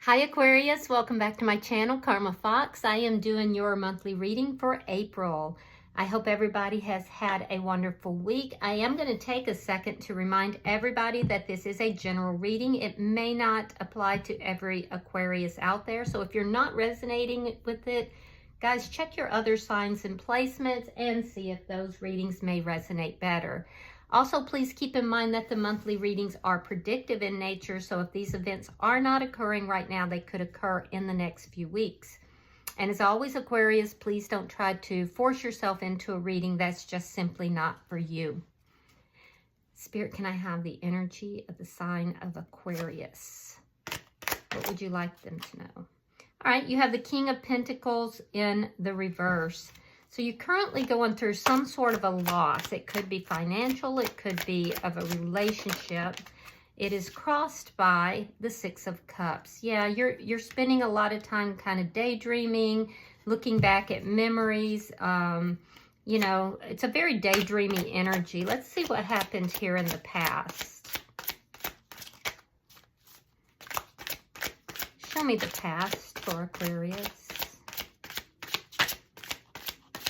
Hi Aquarius, welcome back to my channel, Karma Fox. I am doing your monthly reading for April. I hope everybody has had a wonderful week. I am going to take a second to remind everybody that this is a general reading. It may not apply to every Aquarius out there. So if you're not resonating with it, guys, check your other signs and placements and see if those readings may resonate better. Also, please keep in mind that the monthly readings are predictive in nature, so if these events are not occurring right now, they could occur in the next few weeks. And as always, Aquarius, please don't try to force yourself into a reading that's just simply not for you. Spirit, can I have the energy of the sign of Aquarius? What would you like them to know? All right, you have the King of Pentacles in the reverse. So you're currently going through some sort of a loss. It could be financial. It could be of a relationship. It is crossed by the Six of Cups. Yeah, you're spending a lot of time kind of daydreaming, looking back at memories. You know, it's a very daydreamy energy. Let's see what happened here in the past. Show me the past for Aquarius.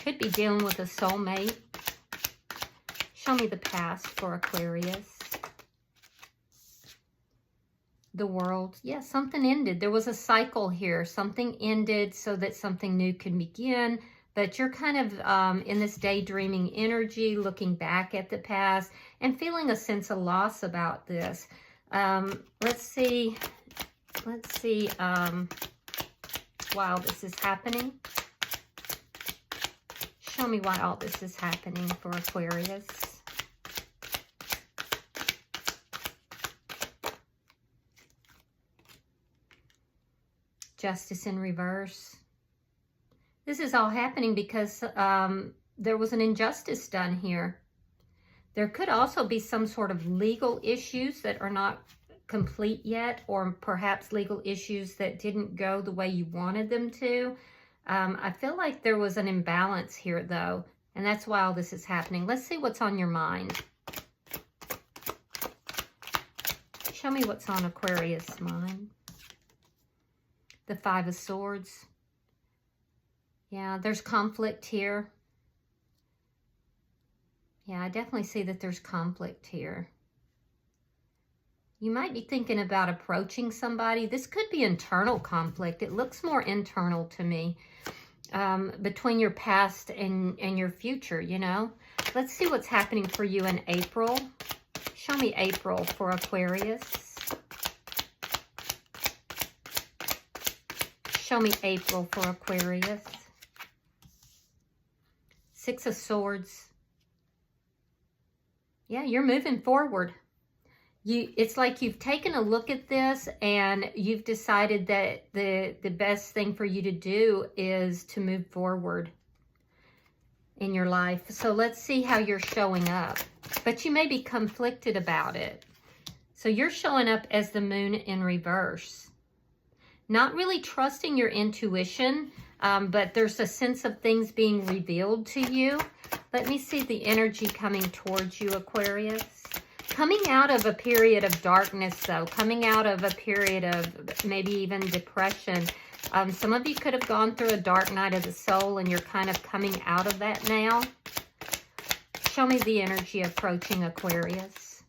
Could be dealing with a soulmate. Show me the past for Aquarius. The World. Yeah, something ended. There was a cycle here. Something ended so that something new can begin. But you're kind of in this daydreaming energy, looking back at the past and feeling a sense of loss about this. Let's see while this is happening. Show me why all this is happening for Aquarius. Justice in reverse. This is all happening because there was an injustice done here. There could also be some sort of legal issues that are not complete yet, or perhaps legal issues that didn't go the way you wanted them to. I feel like there was an imbalance here, though, and that's why all this is happening. Let's see what's on your mind. Show me what's on Aquarius' mind. The Five of Swords. Yeah, there's conflict here. Yeah, I definitely see that there's conflict here. You might be thinking about approaching somebody. This could be internal conflict. It looks more internal to me, between your past and your future, you know. Let's see what's happening for you in April. Show me April for Aquarius. Show me April for Aquarius. Six of Swords. Yeah, you're moving forward. It's like you've taken a look at this and you've decided that the best thing for you to do is to move forward in your life. So let's see how you're showing up. But you may be conflicted about it. So you're showing up as the Moon in reverse. Not really trusting your intuition, but there's a sense of things being revealed to you. Let me see the energy coming towards you, Aquarius. Coming out of a period of darkness, though, coming out of a period of maybe even depression. Some of you could have gone through a dark night of the soul and you're kind of coming out of that now. Show me the energy approaching Aquarius.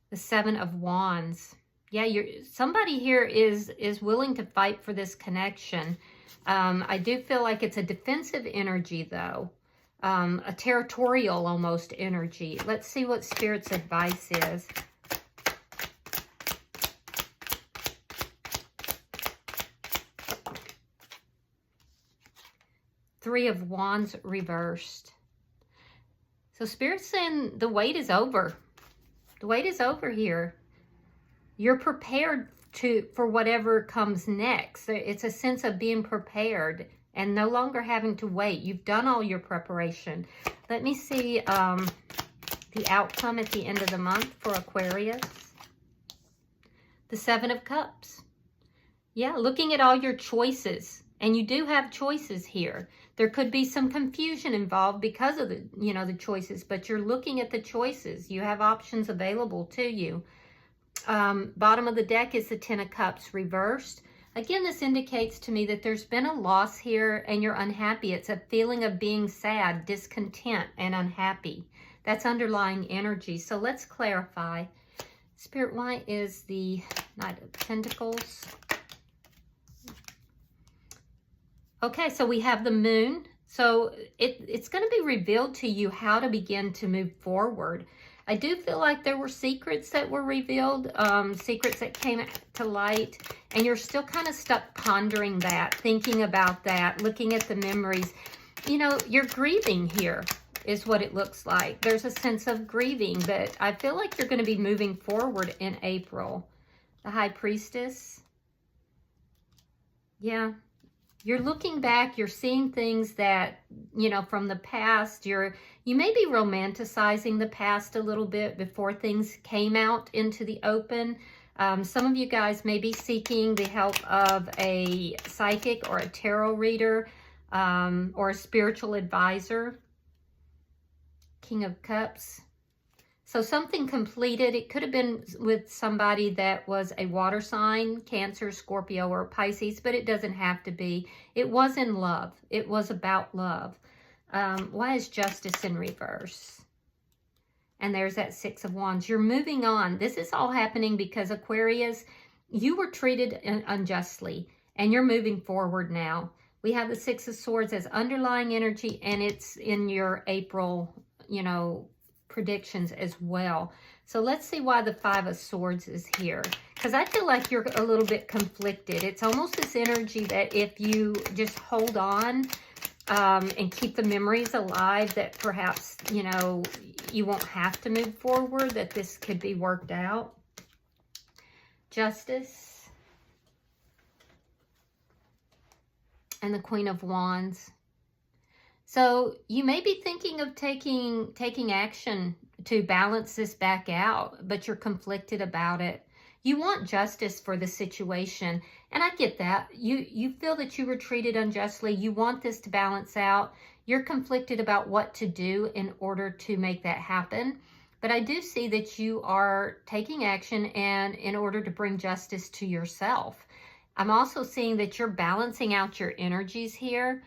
The Seven of Wands. Yeah, somebody here is willing to fight for this connection. I do feel like it's a defensive energy, though. A territorial almost energy. Let's see what Spirit's advice is. Three of Wands reversed. So Spirit's saying the wait is over. The wait is over here. You're prepared for whatever comes next. It's a sense of being prepared and no longer having to wait. You've done all your preparation. Let me see the outcome at the end of the month for Aquarius. The Seven of Cups. Yeah, looking at all your choices. And you do have choices here. There could be some confusion involved because of the choices, but you're looking at the choices. You have options available to you. Bottom of the deck is the Ten of Cups reversed. Again, this indicates to me that there's been a loss here and you're unhappy. It's a feeling of being sad, discontent, and unhappy. That's underlying energy. So let's clarify. Spirit, why is the Knight of Pentacles? Okay, so we have the Moon. So it's going to be revealed to you how to begin to move forward. I do feel like there were secrets that were revealed, secrets that came to light, and you're still kind of stuck pondering that, thinking about that, looking at the memories. You know, you're grieving here is what it looks like. There's a sense of grieving, but I feel like you're going to be moving forward in April. The High Priestess. Yeah. You're looking back, you're seeing things that, you know, from the past. You may be romanticizing the past a little bit before things came out into the open. Some of you guys may be seeking the help of a psychic or a tarot reader or a spiritual advisor. King of Cups. So something completed. It could have been with somebody that was a water sign, Cancer, Scorpio, or Pisces, but it doesn't have to be. It was in love. It was about love. Why is Justice in reverse? And there's that Six of Wands. You're moving on. This is all happening because, Aquarius, you were treated unjustly, and you're moving forward now. We have the Six of Swords as underlying energy, and it's in your April, you know, predictions as well. So let's see why the Five of Swords is here, because I feel like you're a little bit conflicted. It's almost this energy that if you just hold on and keep the memories alive, that perhaps, you know, you won't have to move forward, that this could be worked out. Justice and the Queen of Wands. So you may be thinking of taking action to balance this back out, but you're conflicted about it. You want justice for the situation, and I get that. You feel that you were treated unjustly. You want this to balance out. You're conflicted about what to do in order to make that happen. But I do see that you are taking action and in order to bring justice to yourself. I'm also seeing that you're balancing out your energies here.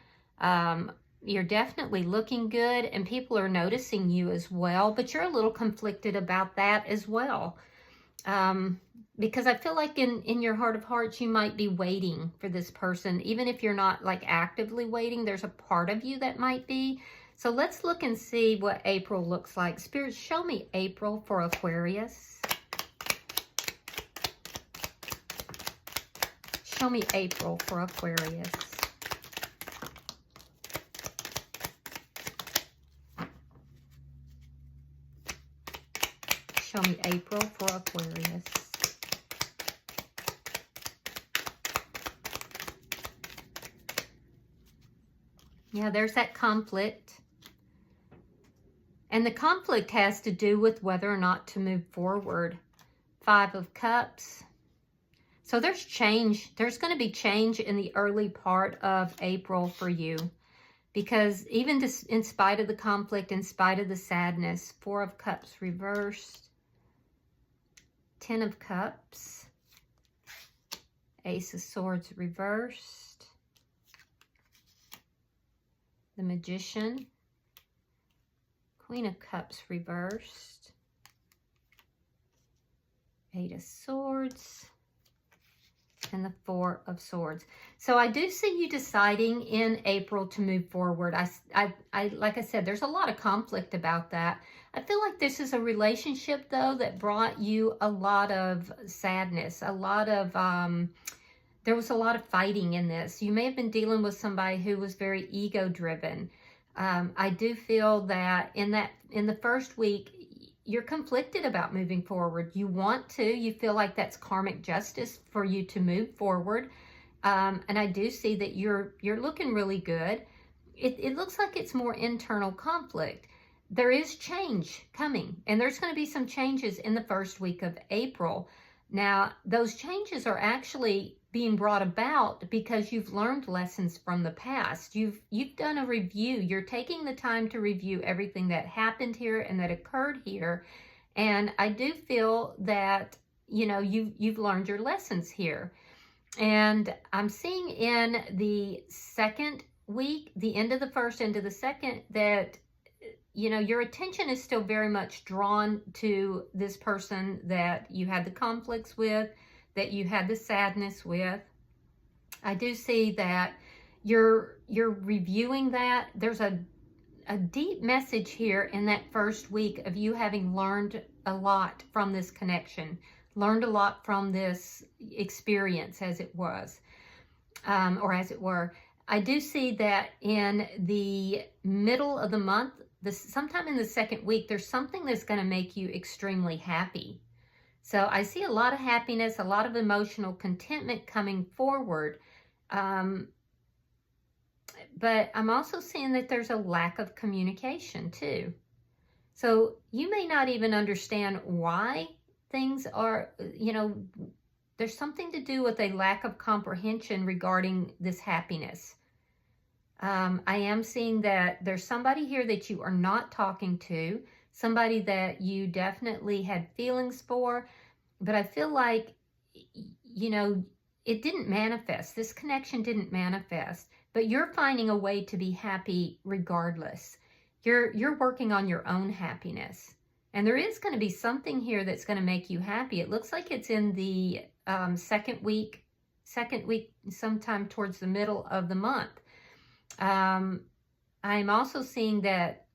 You're definitely looking good and people are noticing you as well, but you're a little conflicted about that as well. Because I feel like in your heart of hearts, you might be waiting for this person. Even if you're not like actively waiting, there's a part of you that might be. So let's look and see what April looks like. Spirit, show me April for Aquarius. Show me April for Aquarius. Show me April for Aquarius. Yeah, there's that conflict. And the conflict has to do with whether or not to move forward. Five of Cups. So there's change. There's going to be change in the early part of April for you. Because even in spite of the conflict, in spite of the sadness, Four of Cups reversed. Ten of Cups, Ace of Swords reversed, the Magician, Queen of Cups reversed, Eight of Swords, and the Four of Swords. So I do see you deciding in April to move forward. I like I said, there's a lot of conflict about that. I feel like this is a relationship, though, that brought you a lot of sadness, a lot of, there was a lot of fighting in this. You may have been dealing with somebody who was very ego-driven. I do feel that in the first week, you're conflicted about moving forward. You want to, you feel like that's karmic justice for you to move forward. And I do see that you're looking really good. It looks like it's more internal conflict. There is change coming, and there's going to be some changes in the first week of April. Now, those changes are actually being brought about because you've learned lessons from the past. You've done a review. You're taking the time to review everything that happened here and that occurred here. And I do feel that you know, you've learned your lessons here. And I'm seeing in the second week, the end of the first, into the second, that, you know, your attention is still very much drawn to this person that you had the conflicts with, that you had the sadness with. I do see that you're reviewing that. There's a deep message here in that first week of you having learned a lot from this connection, learned a lot from this experience, as it was, or as it were. I do see that in the middle of the month, sometime in the second week, there's something that's going to make you extremely happy. So I see a lot of happiness, a lot of emotional contentment coming forward. But I'm also seeing that there's a lack of communication too. So you may not even understand why things are, you know, there's something to do with a lack of comprehension regarding this happiness. I am seeing that there's somebody here that you are not talking to, somebody that you definitely had feelings for, but I feel like, you know, it didn't manifest. This connection didn't manifest, but you're finding a way to be happy regardless. You're working on your own happiness. And there is going to be something here that's going to make you happy. It looks like it's in the second week, sometime towards the middle of the month. I'm also seeing that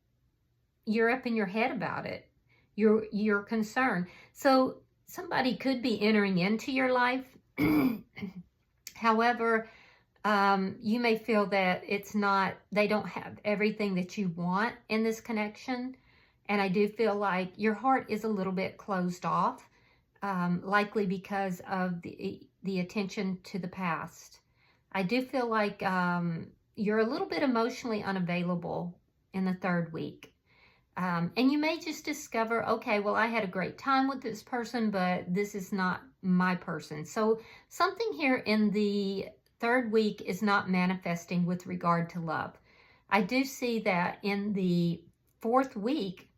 you're up in your head about it. You're concerned. So somebody could be entering into your life. However, you may feel that they don't have everything that you want in this connection. And I do feel like your heart is a little bit closed off, likely because of the attention to the past. I do feel like you're a little bit emotionally unavailable in the third week. And you may just discover, okay, well, I had a great time with this person, but this is not my person. So something here in the third week is not manifesting with regard to love. I do see that in the fourth week,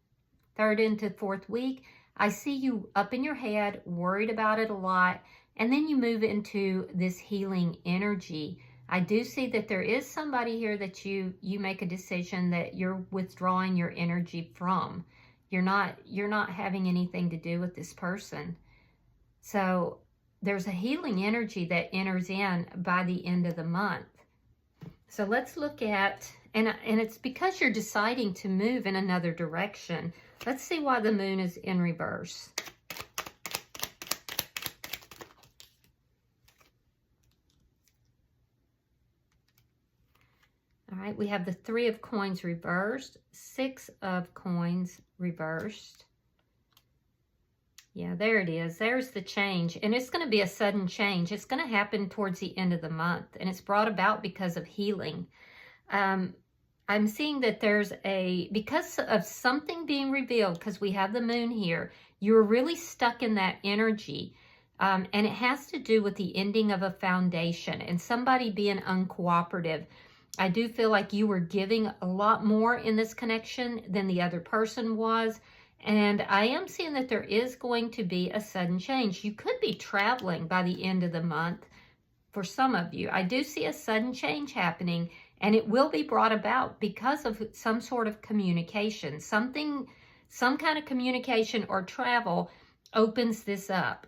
third into fourth week, I see you up in your head, worried about it a lot, and then you move into this healing energy. I do see that there is somebody here that you make a decision that you're withdrawing your energy from. You're not having anything to do with this person. So there's a healing energy that enters in by the end of the month. So let's look at, and it's because you're deciding to move in another direction. Let's see why the moon is in reverse. All right, we have the 3 of coins reversed, 6 of coins reversed. Yeah, there it is. There's the change. And it's going to be a sudden change. It's going to happen towards the end of the month. And it's brought about because of healing. I'm seeing that there's because of something being revealed, because we have the moon here, you're really stuck in that energy. And it has to do with the ending of a foundation and somebody being uncooperative. I do feel like you were giving a lot more in this connection than the other person was. And I am seeing that there is going to be a sudden change. You could be traveling by the end of the month for some of you. I do see a sudden change happening, and it will be brought about because of some sort of communication. Some kind of communication or travel opens it up.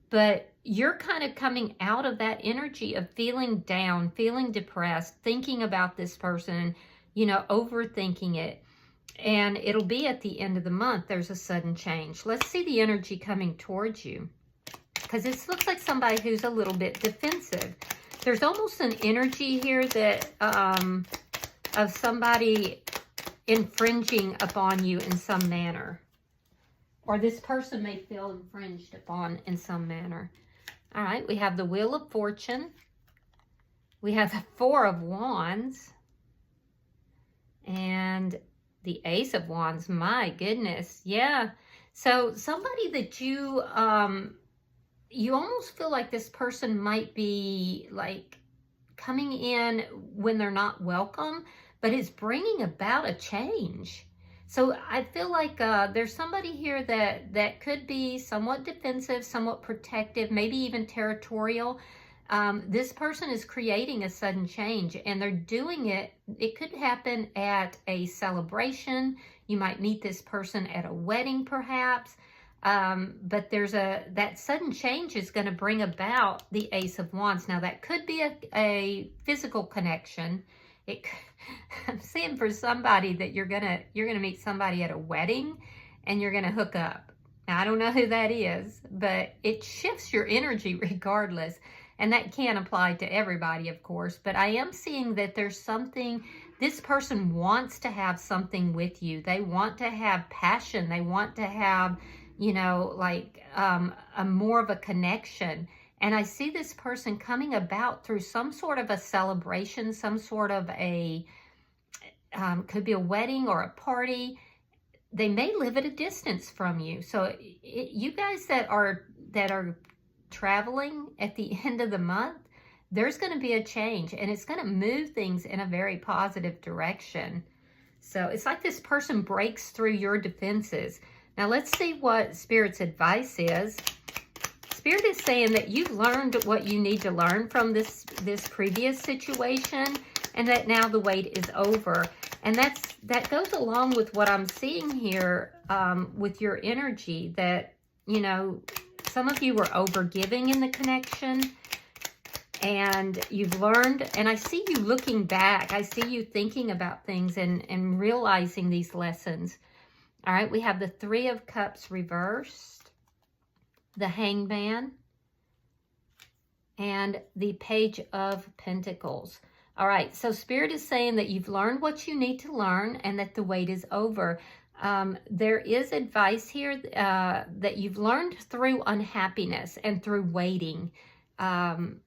But you're kind of coming out of that energy of feeling down, feeling depressed, thinking about this person, overthinking it. And it'll be at the end of the month, there's a sudden change. Let's see the energy coming towards you. Because this looks like somebody who's a little bit defensive. There's almost an energy here that of somebody infringing upon you in some manner. Or this person may feel infringed upon in some manner. All right, we have the Wheel of Fortune. We have the 4 of Wands. And the Ace of Wands. My goodness. Yeah. So somebody that you almost feel like this person might be like coming in when they're not welcome, but it's bringing about a change. So I feel like there's somebody here that could be somewhat defensive, somewhat protective, maybe even territorial. This person is creating a sudden change, and they're doing it. It could happen at a celebration. You might meet this person at a wedding, perhaps. But that sudden change is going to bring about the Ace of Wands. Now, that could be a physical connection. I'm seeing for somebody that you're gonna meet somebody at a wedding and you're gonna hook up. Now, I don't know who that is, but it shifts your energy regardless. And that can apply to everybody, of course. But I am seeing that there's something, this person wants to have something with you. They want to have passion. They want to have, you know, like a more of a connection. And I see this person coming about through some sort of a celebration, some sort of a, could be a wedding or a party. They may live at a distance from you. So you guys that are traveling at the end of the month, there's going to be a change, and it's going to move things in a very positive direction. So it's like this person breaks through your defenses. Now let's see what Spirit's advice is. Spirit is saying that you've learned what you need to learn from this previous situation, and that now the wait is over. And that goes along with what I'm seeing here with your energy, that, you know, some of you were overgiving in the connection, and you've learned, and I see you looking back. I see you thinking about things and realizing these lessons. All right, we have the Three of Cups reversed, the Hangman, and the Page of Pentacles. All right, so Spirit is saying that you've learned what you need to learn and that the wait is over. There is advice here that you've learned through unhappiness and through waiting, and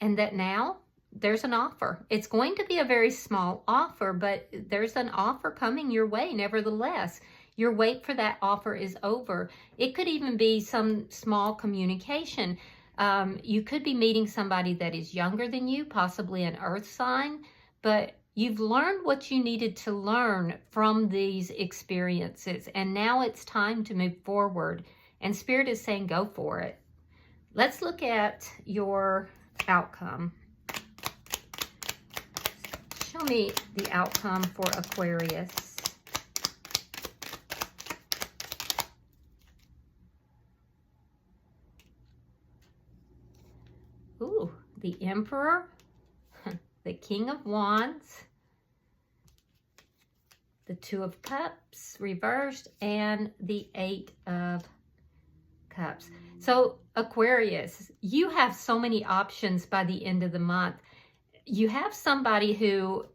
that now there's an offer. It's going to be a very small offer, but there's an offer coming your way nevertheless. Your wait for that offer is over. It could even be some small communication. You could be meeting somebody that is younger than you, possibly an earth sign, but you've learned what you needed to learn from these experiences, and now it's time to move forward. And Spirit is saying, go for it. Let's look at your outcome. Show me the outcome for Aquarius. Ooh, the Emperor, the King of Wands, the Two of Cups reversed, and the Eight of Cups. So Aquarius, you have so many options by the end of the month. You have somebody who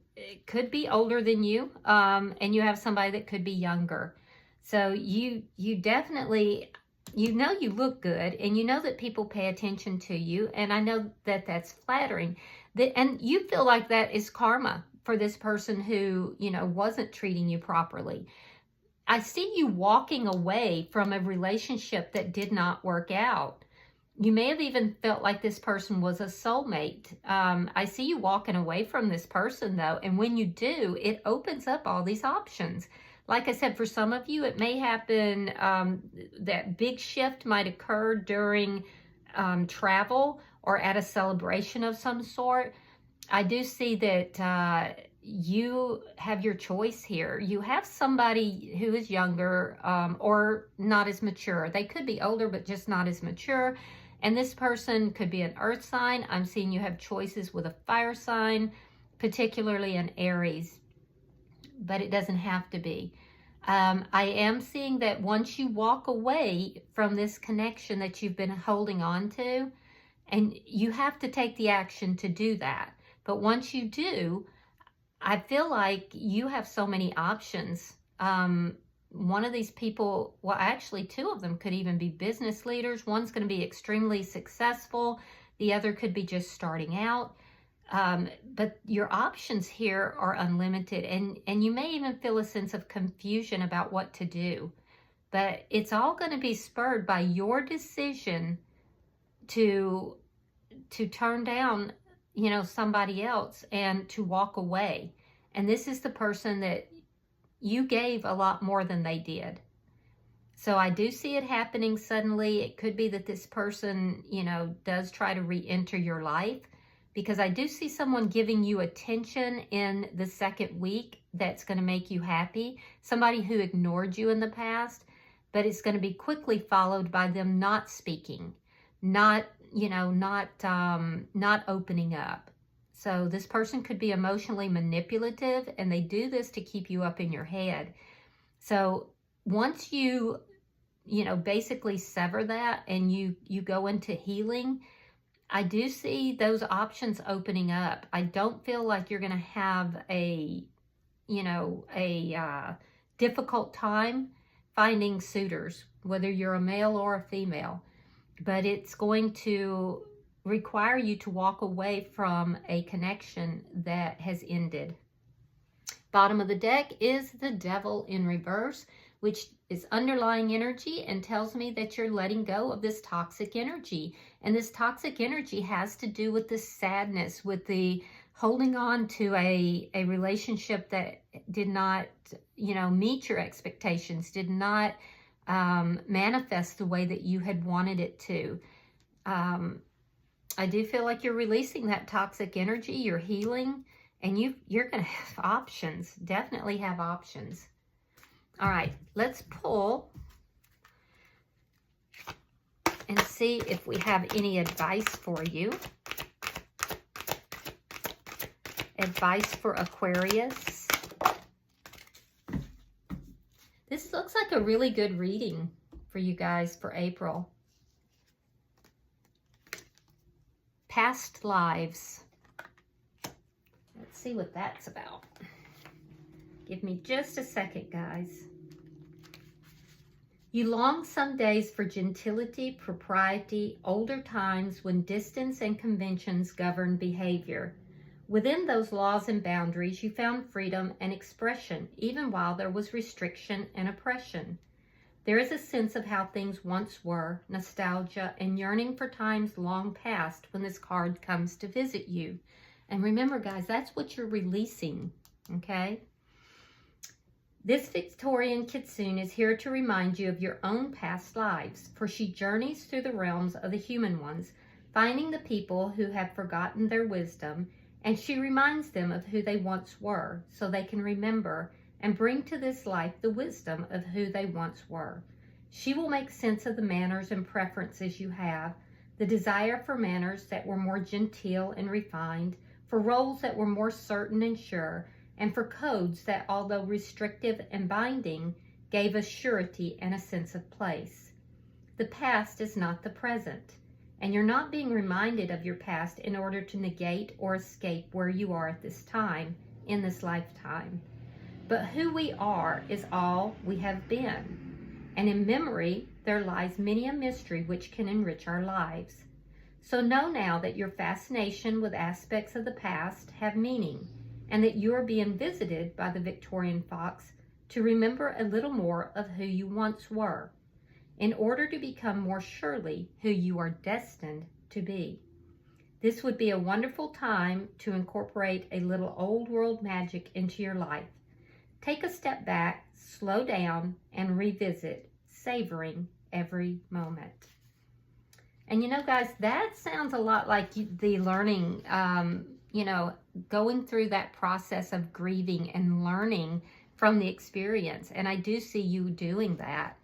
could be older than you, and you have somebody that could be younger. So you definitely, you know, you look good, and you know that people pay attention to you, and I know that that's flattering. And you feel like that is karma for this person who, you know, wasn't treating you properly. I see you walking away from a relationship that did not work out. You may have even felt like this person was a soulmate. I see you walking away from this person, though, and when you do, it opens up all these options. Like I said, for some of you, it may happen, that big shift might occur during travel or at a celebration of some sort. I do see that you have your choice here. You have somebody who is younger or not as mature. They could be older, but just not as mature. And this person could be an earth sign. I'm seeing you have choices with a fire sign, particularly an Aries, but it doesn't have to be. I am seeing that once you walk away from this connection that you've been holding on to, and you have to take the action to do that. But once you do, I feel like you have so many options. One of these people, well, actually two of them could even be business leaders. One's going to be extremely successful. The other could be just starting out. But your options here are unlimited, and you may even feel a sense of confusion about what to do. But it's all going to be spurred by your decision to turn down, you know, somebody else and to walk away. And this is the person that you gave a lot more than they did. So I do see it happening suddenly. It could be that this person, you know, does try to re-enter your life, because I do see someone giving you attention in the second week that's going to make you happy. Somebody who ignored you in the past, but it's going to be quickly followed by them not speaking, not, you know, not opening up. So this person could be emotionally manipulative, and they do this to keep you up in your head. So once you know, basically sever that and you go into healing, I do see those options opening up. I don't feel like you're going to have a, you know, a difficult time finding suitors, whether you're a male or a female. But it's going to require you to walk away from a connection that has ended. Bottom of the deck is the Devil in reverse, which is underlying energy and tells me that you're letting go of this toxic energy. And this toxic energy has to do with the sadness, with the holding on to a relationship that did not, you know, meet your expectations, did not manifest the way that you had wanted it to. I do feel like you're releasing that toxic energy, you're healing, and you're going to have options, definitely have options. All right, let's pull and see if we have any advice for you. Advice for Aquarius. This looks like a really good reading for you guys for April. Past lives. Let's see what that's about. Give me just a second, guys. You long some days for gentility, propriety, older times when distance and conventions govern behavior. Within those laws and boundaries, you found freedom and expression, even while there was restriction and oppression. There is a sense of how things once were, nostalgia, and yearning for times long past when this card comes to visit you. And remember, guys, that's what you're releasing, okay? This Victorian Kitsune is here to remind you of your own past lives, for she journeys through the realms of the human ones, finding the people who have forgotten their wisdom, and she reminds them of who they once were, so they can remember and bring to this life the wisdom of who they once were. She will make sense of the manners and preferences you have, the desire for manners that were more genteel and refined, for roles that were more certain and sure, and for codes that, although restrictive and binding, gave us surety and a sense of place. The past is not the present, and you're not being reminded of your past in order to negate or escape where you are at this time, in this lifetime. But who we are is all we have been, and in memory there lies many a mystery which can enrich our lives. So know now that your fascination with aspects of the past have meaning, and that you are being visited by the Victorian fox to remember a little more of who you once were, in order to become more surely who you are destined to be. This would be a wonderful time to incorporate a little old world magic into your life. Take a step back, slow down, and revisit, savoring every moment. And you know, guys, that sounds a lot like the learning, you know, going through that process of grieving and learning from the experience. And I do see you doing that.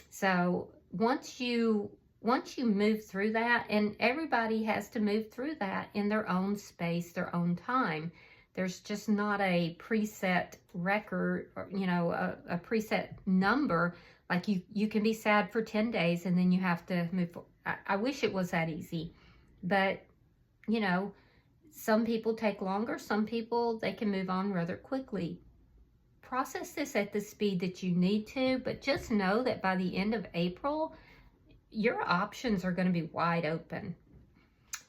So once you move through that, and everybody has to move through that in their own space, their own time. There's just not a preset record, or, you know, a preset number. Like you can be sad for 10 days and then you have to move forward. I wish it was that easy, but you know, some people take longer, some people, they can move on rather quickly. Process this at the speed that you need to, but just know that by the end of April, your options are going to be wide open.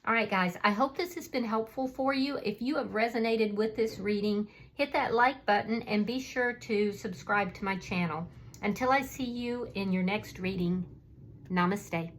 All right, guys, I hope this has been helpful for you. If you have resonated with this reading, hit that like button and be sure to subscribe to my channel. Until I see you in your next reading, namaste.